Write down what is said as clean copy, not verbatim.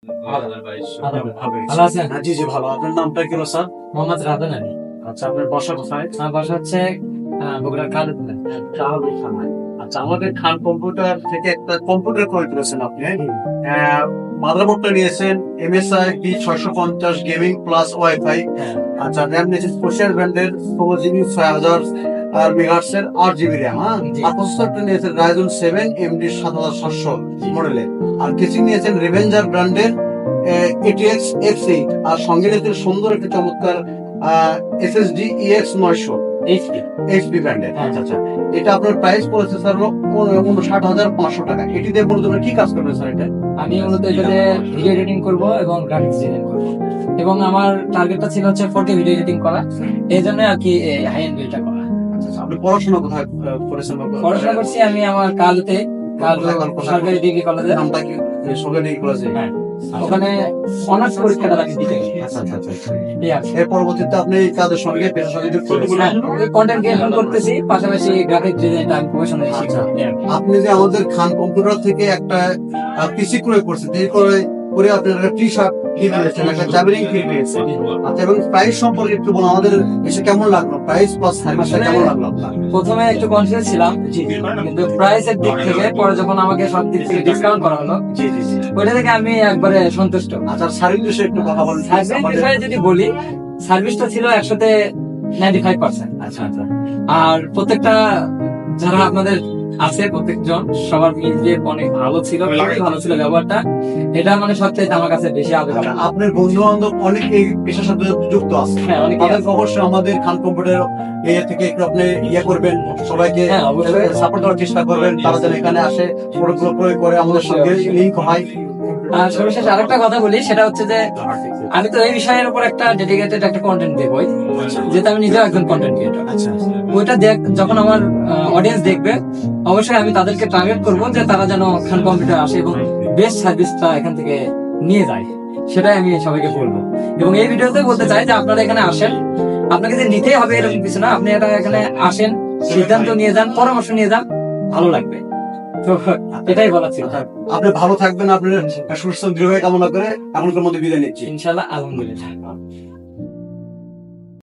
ভালো আছেন? জি জি ভালো। আপনার নামটা কি হলো স্যার? মোহাম্মদ রাবেন আলী। আচ্ছা, আপনার বাসা কোথায়? আমার বাসা হচ্ছে বগুড়ার কালীপুরে। চাহাবাখানায়। আচ্ছা, আমাদের খান কম্পিউটার থেকে একটা কম্পিউটার ক্রয় করেছেন আপনি। মাদারবোর্ডটা নিয়েছেন MSI B650 gaming plus wifi. আচ্ছা, র্যাম নিয়েছেন স্পেশাল ব্র্যান্ডের 16GB 6000 আর মেগাহার্টজ এর 8GB র্যাম। হ্যাঁ, জি। আর প্রসেসরটা নিয়েছেন Ryzen 7 MD 7700 মডেলের। আর কেসিং নিয়েছেন রেভেঞ্জার ব্র্যান্ডের ATX X8। আর সঙ্গে নিয়েছেন সুন্দর একটা চমৎকার SSD EX 900 HP ব্র্যান্ডের। আচ্ছা আচ্ছা, এটা আপনার প্রাইস পড়েছে স্যার 59,500 টাকা। এটি দিয়ে মূলত কি কাজ করবেন স্যার? এটা আমি মূলত এটাতে ভিডিও এডিটিং করব এবং গ্রাফিক্স ডিজাইন করব, এবং আমার টার্গেটটা ছিল হচ্ছে 4K ভিডিও এডিটিং করা, এই জন্য আর কি হাই এন্ড বিলটা করা। আচ্ছা, আপনি পড়াশোনা কোথায় করেছেন? পড়াশোনা করছি আমি আমার কালুতে, কালু সরকারি ডিগ্রি কলেজে। নামটা কি? সরকারি ডিগ্রি কলেজে। হ্যাঁ, ওখানে অনার্স পরীক্ষাটা আমি দিতে গেছি। আচ্ছা আচ্ছা আচ্ছা। ঠিক আছে। এর পরবর্তীতে আপনি এই কাজের সঙ্গে পেশার সঙ্গে যুক্ত হয়েছেন। কন্টেন্ট ক্রিয়েশন করতেছি, পাশাপাশি গ্রাফিক্স ডিজাইনটা আমি প্রফেশনালি শিখছি। আপনি যে আমাদের খান কম্পিউটার থেকে একটা পিসি ক্রয় করছেন, এই করে আপনি একটা টি শার্ট কিনে নিয়েছেন, একটা জাবিরিং কিনে নিয়েছেন। আচ্ছা, এবং প্রাইস সম্পর্কে একটু বলুন, আমাদের এসে কেমন লাগলো? প্রাইস প্লাস সার্ভিসটা কেমন লাগলো আপনার? প্রথমে একটু কনফিউজ ছিলাম, কিন্তু প্রাইসের দিক থেকে পরে যখন আমাকে সব দিক থেকে ডিসকাউন্ট করা হলো, জি জি জি। ওইটা থেকে আমি একবারে সন্তুষ্ট। আচ্ছা, সার্ভিস বিষয়ে একটু কথা বলেন। সার্ভিস বিষয়ে যদি বলি, সার্ভিসটা ছিল 100-তে 95%। আচ্ছা আচ্ছা। আর প্রত্যেকটা যারা আপনাদের আছে, প্রত্যেকজন সবার মিলিয়ে অনেক ভালো ছিল, খুবই ভালো ছিল ব্যবহারটা। এটা মানে সবচেয়ে আমার কাছে বেশি আবেদন। আপনার বন্ধু বান্ধব অনেক এই পেশার সাথে যুক্ত আছে। হ্যাঁ, অনেকে তাদেরকে অবশ্যই আমাদের খান কম্পিউটার থেকে একটু আপনি করবেন, সবাইকে হ্যাঁ, অবশ্যই সাপোর্ট করার চেষ্টা করবেন। তারা যেন এখানে আসে, প্রোডাক্টগুলো প্রয়োগ করে, আমাদের সঙ্গে লিঙ্ক হয়। আর সর্বশেষ আরেকটা কথা বলি, সেটা হচ্ছে যে আমি তো এই বিষয়ের উপর একটা ডেডিকেটেড একটা কন্টেন্ট দেবই, যেটা আমি নিজেও একজন কন্টেন্ট ক্রিয়েটর। আচ্ছা, ওইটা যখন আমার অডিয়েন্স দেখবে, অবশ্যই আমি তাদেরকে টার্গেট করবো যে তারা যেন খান কম্পিউটার আসে এবং বেস্ট সার্ভিসটা এখান থেকে নিয়ে যায়, সেটাই আমি সবাইকে বলবো। এবং এই ভিডিওতে বলতে চাই যে আপনারা এখানে আসেন, আপনাকে যে নিতেই হবে এরকম কিছু না, আপনি এটা এখানে আসেন, সিদ্ধান্ত নিয়ে যান, পরামর্শ নিয়ে যান, ভালো লাগবে। তো এটাই বলা ছিল। আপনি ভালো থাকবেন, আপনার সুস্থ দৃঢ় কামনা করে এখনকার মধ্যে বিদায় নিচ্ছি। ইনশাল্লাহ, আলহামদুলিল্লাহ।